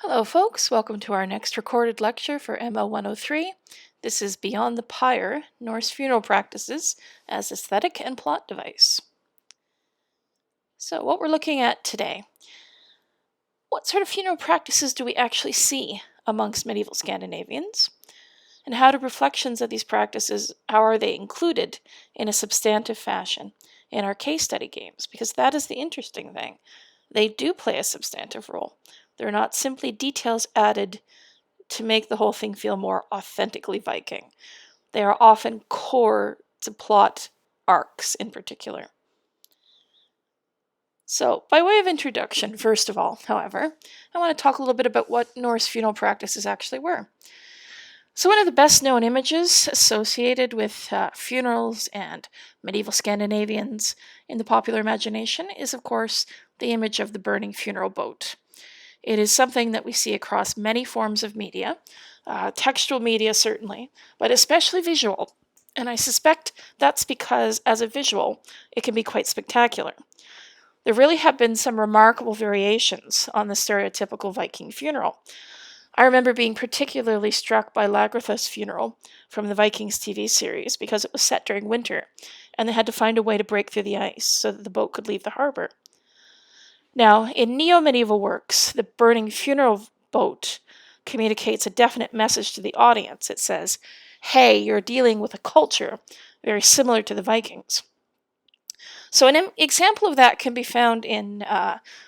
Hello folks, welcome to our next recorded lecture for ML103. This is Beyond the Pyre, Norse Funeral Practices as Aesthetic and Plot Device. So what we're looking at today, what sort of funeral practices do we actually see amongst medieval Scandinavians? And how do reflections of these practices, how are they included in a substantive fashion in our case study games? Because that is the interesting thing. They do play a substantive role. They're not simply details added to make the whole thing feel more authentically Viking. They are often core to plot arcs in particular. So, by way of introduction, first of all, however, I want to talk a little bit about what Norse funeral practices actually were. So one of the best known images associated with funerals and medieval Scandinavians in the popular imagination is, of course, the image of the burning funeral boat. It is something that we see across many forms of media, textual media certainly, but especially visual. And I suspect that's because, as a visual, it can be quite spectacular. There really have been some remarkable variations on the stereotypical Viking funeral. I remember being particularly struck by Lagertha's funeral from the Vikings TV series because it was set during winter, and they had to find a way to break through the ice so that the boat could leave the harbor. Now, in neo-medieval works, the burning funeral boat communicates a definite message to the audience. It says, hey, you're dealing with a culture very similar to the Vikings. So an example of that can be found in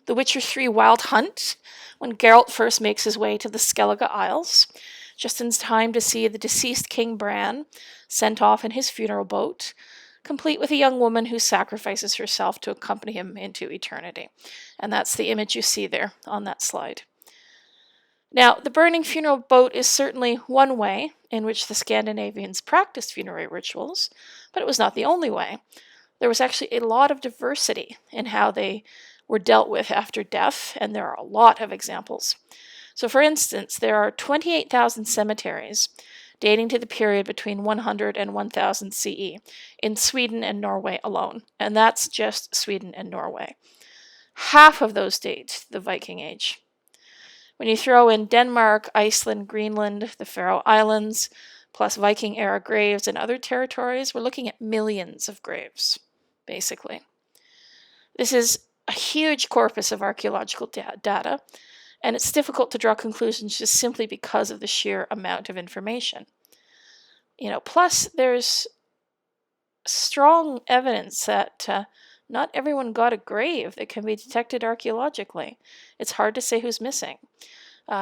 The Witcher 3 Wild Hunt, when Geralt first makes his way to the Skellige Isles, just in time to see the deceased King Bran sent off in his funeral boat, complete with a young woman who sacrifices herself to accompany him into eternity. And that's the image you see there on that slide. Now, the burning funeral boat is certainly one way in which the Scandinavians practiced funerary rituals, but it was not the only way. There was actually a lot of diversity in how they were dealt with after death, and there are a lot of examples. So for instance, there are 28,000 cemeteries dating to the period between 100 and 1000 CE in Sweden and Norway alone, and that's just Sweden and Norway. Half of those date the Viking Age. When you throw in Denmark, Iceland, Greenland, the Faroe Islands, plus Viking-era graves in other territories, we're looking at millions of graves, basically. This is a huge corpus of archaeological data, and it's difficult to draw conclusions just simply because of the sheer amount of information. Plus there's strong evidence that not everyone got a grave that can be detected archaeologically. It's hard to say who's missing.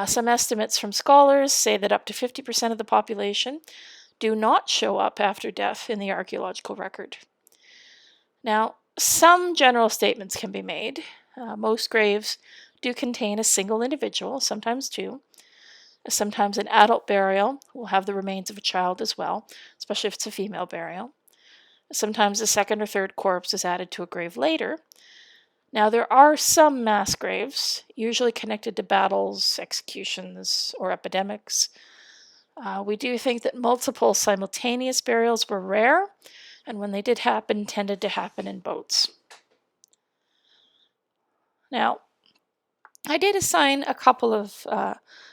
Some estimates from scholars say that up to 50% of the population do not show up after death in the archaeological record. Now, some general statements can be made. Most graves do contain a single individual, sometimes two. Sometimes an adult burial will have the remains of a child as well, especially if it's a female burial. Sometimes a second or third corpse is added to a grave later. Now, there are some mass graves, usually connected to battles, executions, or epidemics. We do think that multiple simultaneous burials were rare, and when they did happen, tended to happen in boats. Now, I did assign a couple of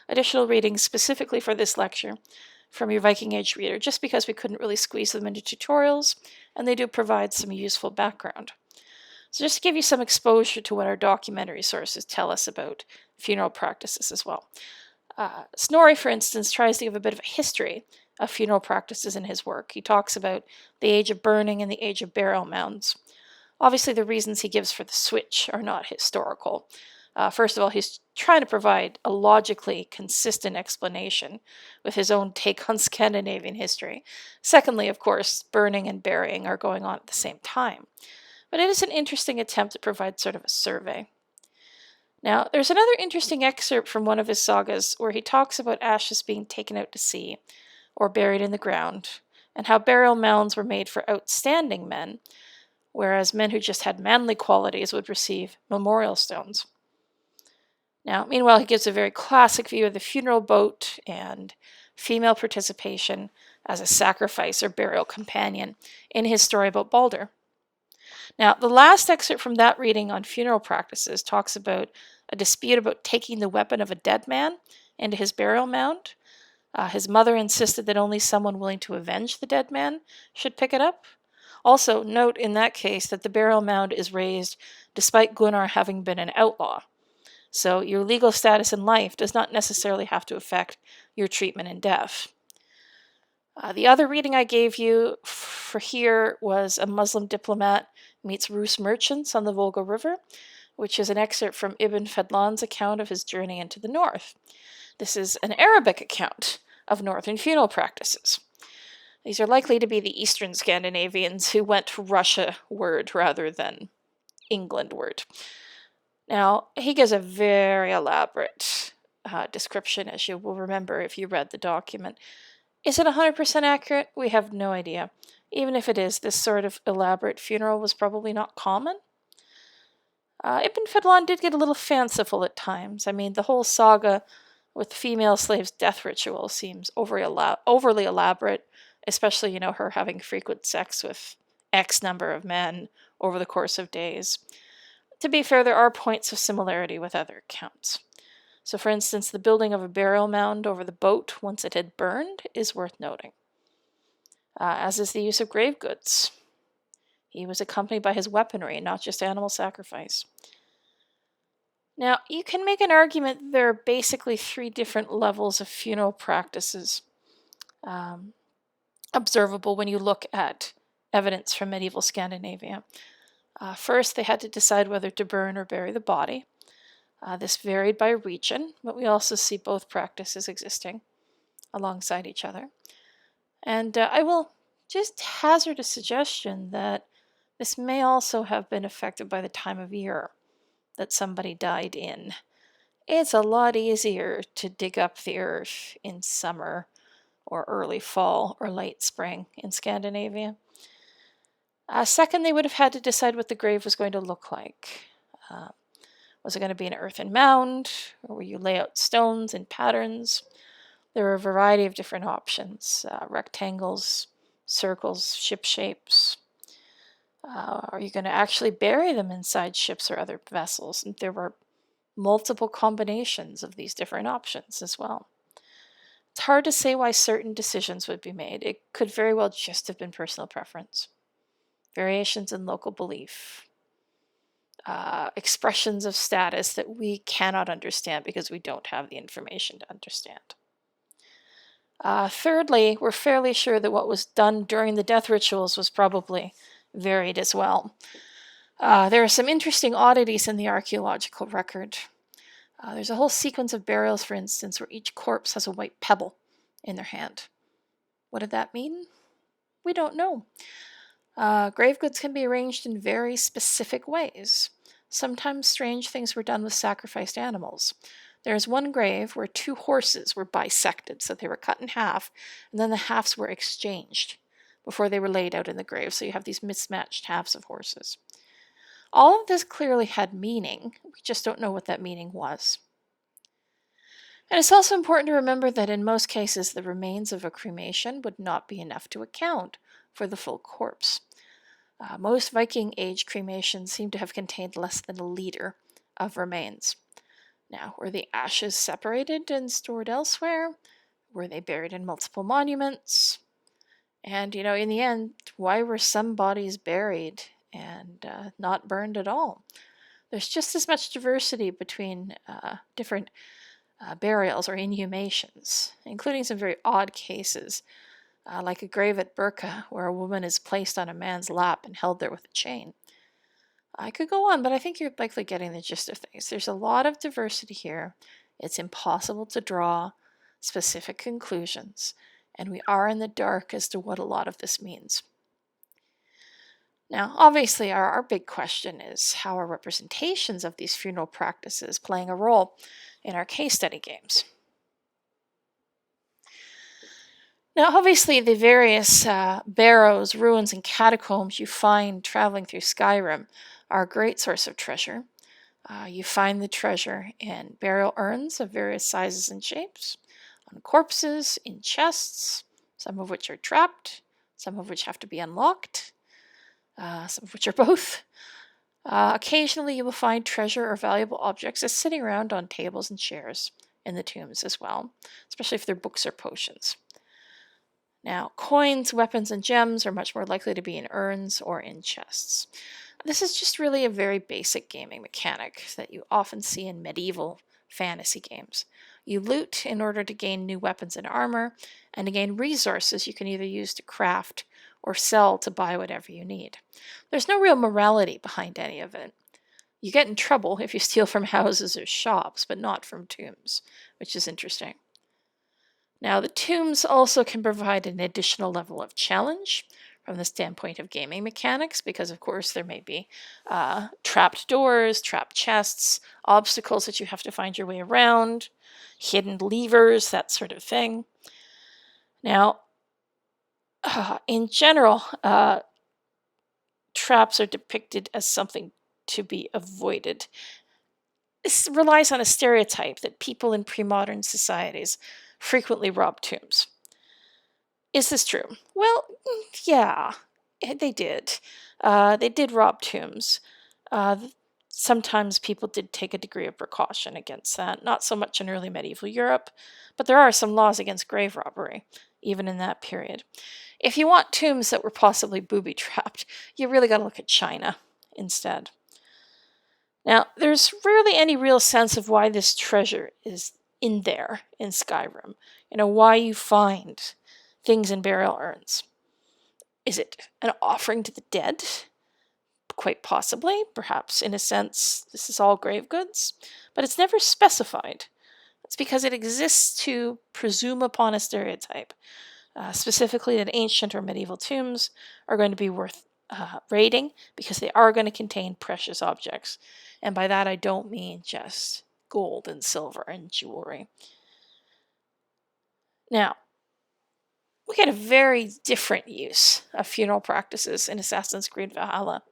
additional readings specifically for this lecture from your Viking Age reader, just because we couldn't really squeeze them into tutorials, and they do provide some useful background. So just to give you some exposure to what our documentary sources tell us about funeral practices as well. Snorri, for instance, tries to give a bit of a history of funeral practices in his work. He talks about the age of burning and the age of burial mounds. Obviously, the reasons he gives for the switch are not historical. First of all, he's trying to provide a logically consistent explanation with his own take on Scandinavian history. Secondly, of course, burning and burying are going on at the same time. But it is an interesting attempt to provide sort of a survey. Now, there's another interesting excerpt from one of his sagas where he talks about ashes being taken out to sea or buried in the ground, and how burial mounds were made for outstanding men, whereas men who just had manly qualities would receive memorial stones. Now, meanwhile, he gives a very classic view of the funeral boat and female participation as a sacrifice or burial companion in his story about Balder. Now, the last excerpt from that reading on funeral practices talks about a dispute about taking the weapon of a dead man into his burial mound. His mother insisted that only someone willing to avenge the dead man should pick it up. Also, note in that case that the burial mound is raised despite Gunnar having been an outlaw. So your legal status in life does not necessarily have to affect your treatment in death. The other reading I gave you for here was A Muslim Diplomat Meets Rus Merchants on the Volga River, which is an excerpt from Ibn Fadlan's account of his journey into the north. This is an Arabic account of northern funeral practices. These are likely to be the Eastern Scandinavians who went Russia-ward rather than England-ward. Now, he gives a very elaborate description, as you will remember if you read the document. Is it 100% accurate? We have no idea. Even if it is, this sort of elaborate funeral was probably not common. Ibn Fadlan did get a little fanciful at times. I mean, the whole saga with the female slave's death ritual seems overly elaborate, especially, her having frequent sex with X number of men over the course of days. To be fair, there are points of similarity with other accounts. So, for instance, the building of a burial mound over the boat once it had burned is worth noting, as is the use of grave goods. He was accompanied by his weaponry, not just animal sacrifice. Now, you can make an argument that there are basically 3 different levels of funeral practices observable when you look at evidence from medieval Scandinavia. First, they had to decide whether to burn or bury the body. This varied by region, but we also see both practices existing alongside each other. And I will just hazard a suggestion that this may also have been affected by the time of year that somebody died in. It's a lot easier to dig up the earth in summer or early fall or late spring in Scandinavia. Second, they would have had to decide what the grave was going to look like. Was it going to be an earthen mound, or will you lay out stones in patterns? There are a variety of different options, rectangles, circles, ship shapes. Are you going to actually bury them inside ships or other vessels? And there were multiple combinations of these different options as well. It's hard to say why certain decisions would be made. It could very well just have been personal preference, variations in local belief, expressions of status that we cannot understand because we don't have the information to understand. Thirdly, we're fairly sure that what was done during the death rituals was probably varied as well. There are some interesting oddities in the archaeological record. There's a whole sequence of burials, for instance, where each corpse has a white pebble in their hand. What did that mean? We don't know. Grave goods can be arranged in very specific ways. Sometimes strange things were done with sacrificed animals. There's one grave where 2 horses were bisected, so they were cut in half, and then the halves were exchanged before they were laid out in the grave, so you have these mismatched halves of horses. All of this clearly had meaning, we just don't know what that meaning was. And it's also important to remember that in most cases, the remains of a cremation would not be enough to account for the full corpse. Most Viking Age cremations seem to have contained less than 1 liter of remains. Now, were the ashes separated and stored elsewhere? Were they buried in multiple monuments? And, in the end, why were some bodies buried and not burned at all? There's just as much diversity between different burials or inhumations, including some very odd cases, like a grave at Birka, where a woman is placed on a man's lap and held there with a chain. I could go on, but I think you're likely getting the gist of things. There's a lot of diversity here. It's impossible to draw specific conclusions, and we are in the dark as to what a lot of this means. Now, obviously, our big question is, how are representations of these funeral practices playing a role in our case study games? Now, obviously, the various barrows, ruins, and catacombs you find traveling through Skyrim are a great source of treasure. You find the treasure in burial urns of various sizes and shapes, on corpses, in chests, some of which are trapped, some of which have to be unlocked, some of which are both. Occasionally, you will find treasure or valuable objects just sitting around on tables and chairs in the tombs as well, especially if they're books or potions. Now, coins, weapons, and gems are much more likely to be in urns or in chests. This is just really a very basic gaming mechanic that you often see in medieval fantasy games. You loot in order to gain new weapons and armor, and to gain resources you can either use to craft or sell to buy whatever you need. There's no real morality behind any of it. You get in trouble if you steal from houses or shops, but not from tombs, which is interesting. Now, the tombs also can provide an additional level of challenge from the standpoint of gaming mechanics, because of course there may be trapped doors, trapped chests, obstacles that you have to find your way around, hidden levers, that sort of thing. Now, in general, traps are depicted as something to be avoided. This relies on a stereotype that people in pre-modern societies frequently rob tombs. Is this true? Well, yeah, they did. They did rob tombs. Sometimes people did take a degree of precaution against that. Not so much in early medieval Europe, but there are some laws against grave robbery, even in that period. If you want tombs that were possibly booby-trapped, you really got to look at China instead. Now, there's rarely any real sense of why this treasure is in there in Skyrim. Why you find things in burial urns. Is it an offering to the dead? Quite possibly. Perhaps, in a sense, this is all grave goods. But it's never specified. It's because it exists to presume upon a stereotype. Specifically that ancient or medieval tombs are going to be worth raiding because they are going to contain precious objects. And by that I don't mean just gold and silver and jewelry. Now, we get a very different use of funeral practices in Assassin's Creed Valhalla.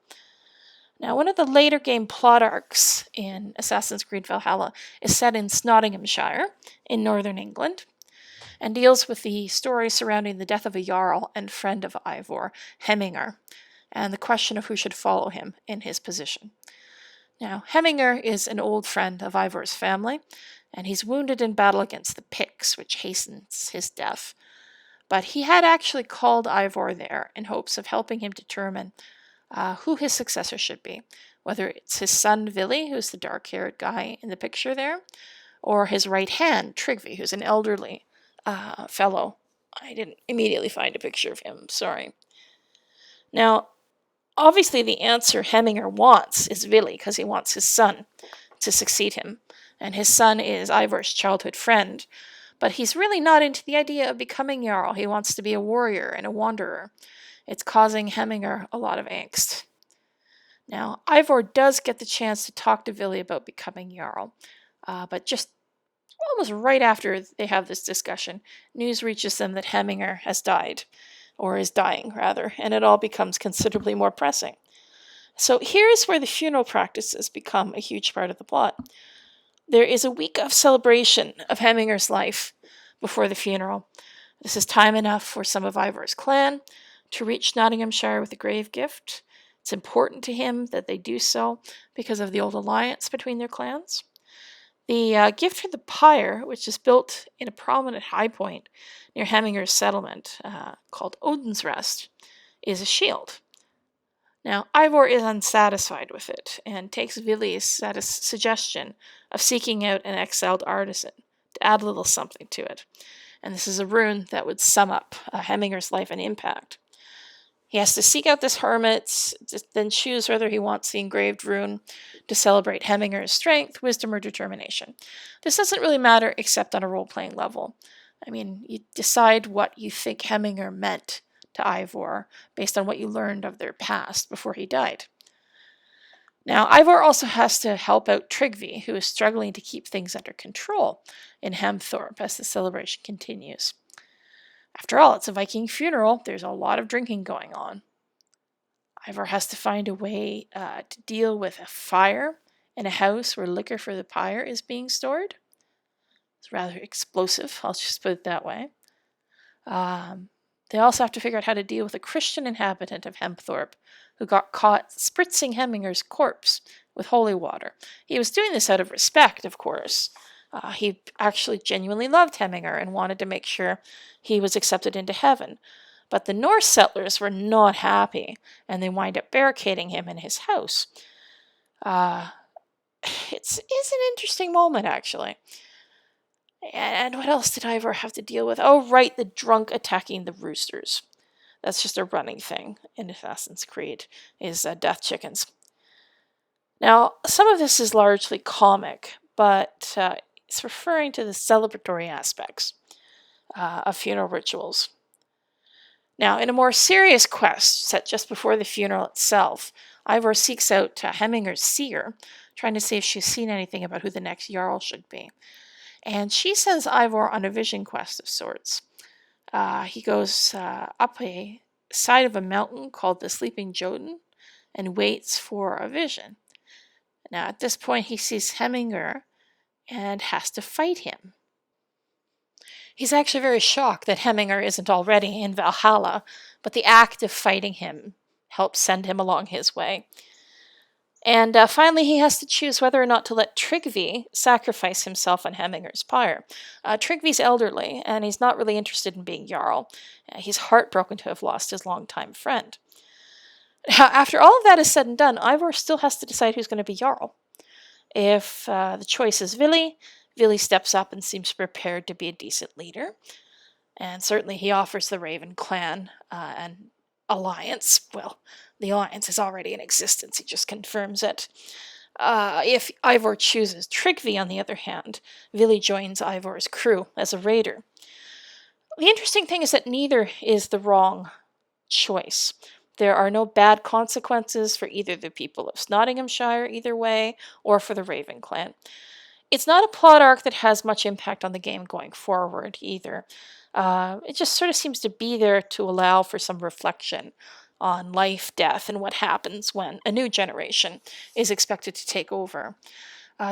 Now, one of the later game plot arcs in Assassin's Creed Valhalla is set in Nottinghamshire in northern England and deals with the story surrounding the death of a Jarl and friend of Eivor, Hemminger, and the question of who should follow him in his position. Now, Hemminger is an old friend of Eivor's family, and he's wounded in battle against the Picts, which hastens his death. But he had actually called Eivor there in hopes of helping him determine who his successor should be, whether it's his son Vili, who's the dark-haired guy in the picture there, or his right hand, Tryggvi, who's an elderly fellow. I didn't immediately find a picture of him, sorry. Now, obviously the answer Hemminger wants is Vili, because he wants his son to succeed him, and his son is Eivor's childhood friend, but he's really not into the idea of becoming Jarl. He wants to be a warrior and a wanderer. It's causing Hemminger a lot of angst. Now, Eivor does get the chance to talk to Vili about becoming Jarl, but just almost right after they have this discussion, news reaches them that Hemminger has died, or is dying, rather, and it all becomes considerably more pressing. So here's where the funeral practices become a huge part of the plot. There is a week of celebration of Hemminger's life before the funeral. This is time enough for some of Eivor's clan to reach Nottinghamshire with a grave gift. It's important to him that they do so because of the old alliance between their clans. The gift for the pyre, which is built in a prominent high point near Hemminger's settlement called Odin's Rest, is a shield. Now, Eivor is unsatisfied with it and takes Vili's suggestion of seeking out an exiled artisan to add a little something to it. And this is a rune that would sum up Hemminger's life and impact. He has to seek out this hermit, then choose whether he wants the engraved rune to celebrate Hemminger's strength, wisdom, or determination. This doesn't really matter except on a role-playing level. I mean, you decide what you think Hemminger meant to Eivor based on what you learned of their past before he died. Now, Eivor also has to help out Tryggvi, who is struggling to keep things under control in Hemthorpe as the celebration continues. After all, it's a Viking funeral. There's a lot of drinking going on. Eivor has to find a way to deal with a fire in a house where liquor for the pyre is being stored. It's rather explosive, I'll just put it that way. They also have to figure out how to deal with a Christian inhabitant of Hemthorpe who got caught spritzing Hemminger's corpse with holy water. He was doing this out of respect, of course. He actually genuinely loved Hemminger and wanted to make sure he was accepted into heaven. But the Norse settlers were not happy, and they wind up barricading him in his house. It's an interesting moment, actually. And what else did Ivor have to deal with? Oh, right, the drunk attacking the roosters. That's just a running thing in Assassin's Creed, is death chickens. Now, some of this is largely comic, but it's referring to the celebratory aspects of funeral rituals. Now, in a more serious quest set just before the funeral itself, Ivor seeks out Hemminger's seer, trying to see if she's seen anything about who the next Jarl should be. And she sends Ivor on a vision quest of sorts. He goes up a side of a mountain called the Sleeping Jotun and waits for a vision. Now, at this point, he sees Hemminger and has to fight him. He's actually very shocked that Hemminger isn't already in Valhalla, but the act of fighting him helps send him along his way. And finally, he has to choose whether or not to let Tryggvi sacrifice himself on Hemminger's pyre. Tryggvi's elderly, and he's not really interested in being Jarl. He's heartbroken to have lost his longtime friend. Now, after all of that is said and done, Ivor still has to decide who's going to be Jarl. If the choice is Vili, Vili steps up and seems prepared to be a decent leader. And certainly he offers the Raven clan an alliance. Well, the alliance is already in existence, he just confirms it. If Ivor chooses Tryggvi, on the other hand, Vili joins Ivor's crew as a raider. The interesting thing is that neither is the wrong choice. There are no bad consequences for either the people of Nottinghamshire either way, or for the Raven clan. It's not a plot arc that has much impact on the game going forward either. It just sort of seems to be there to allow for some reflection on life, death, and what happens when a new generation is expected to take over.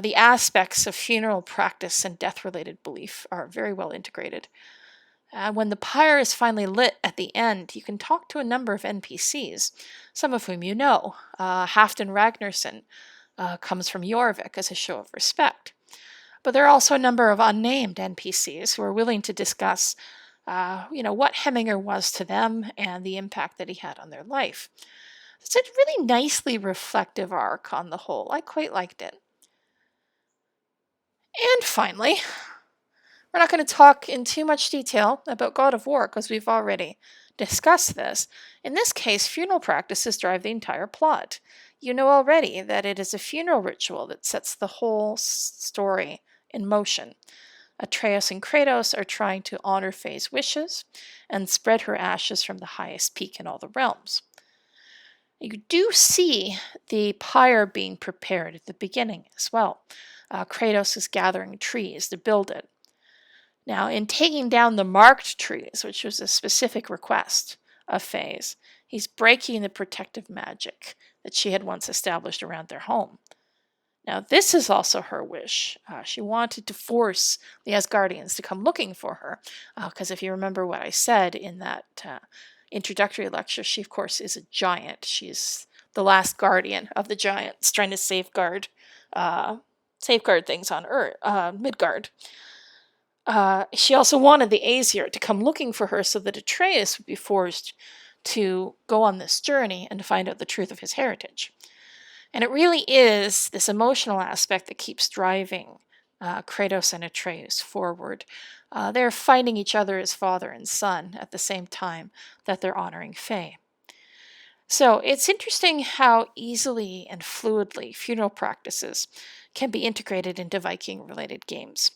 The aspects of funeral practice and death-related belief are very well integrated. When the pyre is finally lit at the end, you can talk to a number of NPCs, some of whom you know. Halfdan Ragnarsson comes from Jorvik as a show of respect. But there are also a number of unnamed NPCs who are willing to discuss what Hemminger was to them and the impact that he had on their life. It's a really nicely reflective arc on the whole. I quite liked it. And finally, we're not going to talk in too much detail about God of War because we've already discussed this. In this case, funeral practices drive the entire plot. You know already that it is a funeral ritual that sets the whole story in motion. Atreus and Kratos are trying to honor Faye's wishes and spread her ashes from the highest peak in all the realms. You do see the pyre being prepared at the beginning as well. Kratos is gathering trees to build it. Now, in taking down the marked trees, which was a specific request of Faye's, he's breaking the protective magic that she had once established around their home. Now, this is also her wish. She wanted to force the Asgardians to come looking for her, because if you remember what I said in that introductory lecture, she, of course, is a giant. She's the last guardian of the giants, trying to safeguard things on Earth, Midgard. She also wanted the Aesir to come looking for her so that Atreus would be forced to go on this journey and to find out the truth of his heritage. And it really is this emotional aspect that keeps driving Kratos and Atreus forward. They're fighting each other as father and son at the same time that they're honoring Faye. So it's interesting how easily and fluidly funeral practices can be integrated into Viking-related games.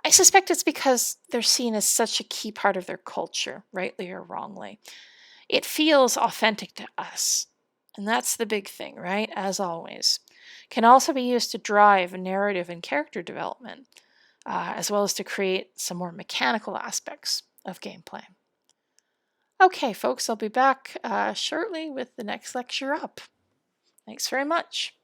I suspect it's because they're seen as such a key part of their culture, rightly or wrongly. It feels authentic to us. And that's the big thing, right? As always. Can also be used to drive narrative and character development, as well as to create some more mechanical aspects of gameplay. Okay, folks, I'll be back shortly with the next lecture up. Thanks very much.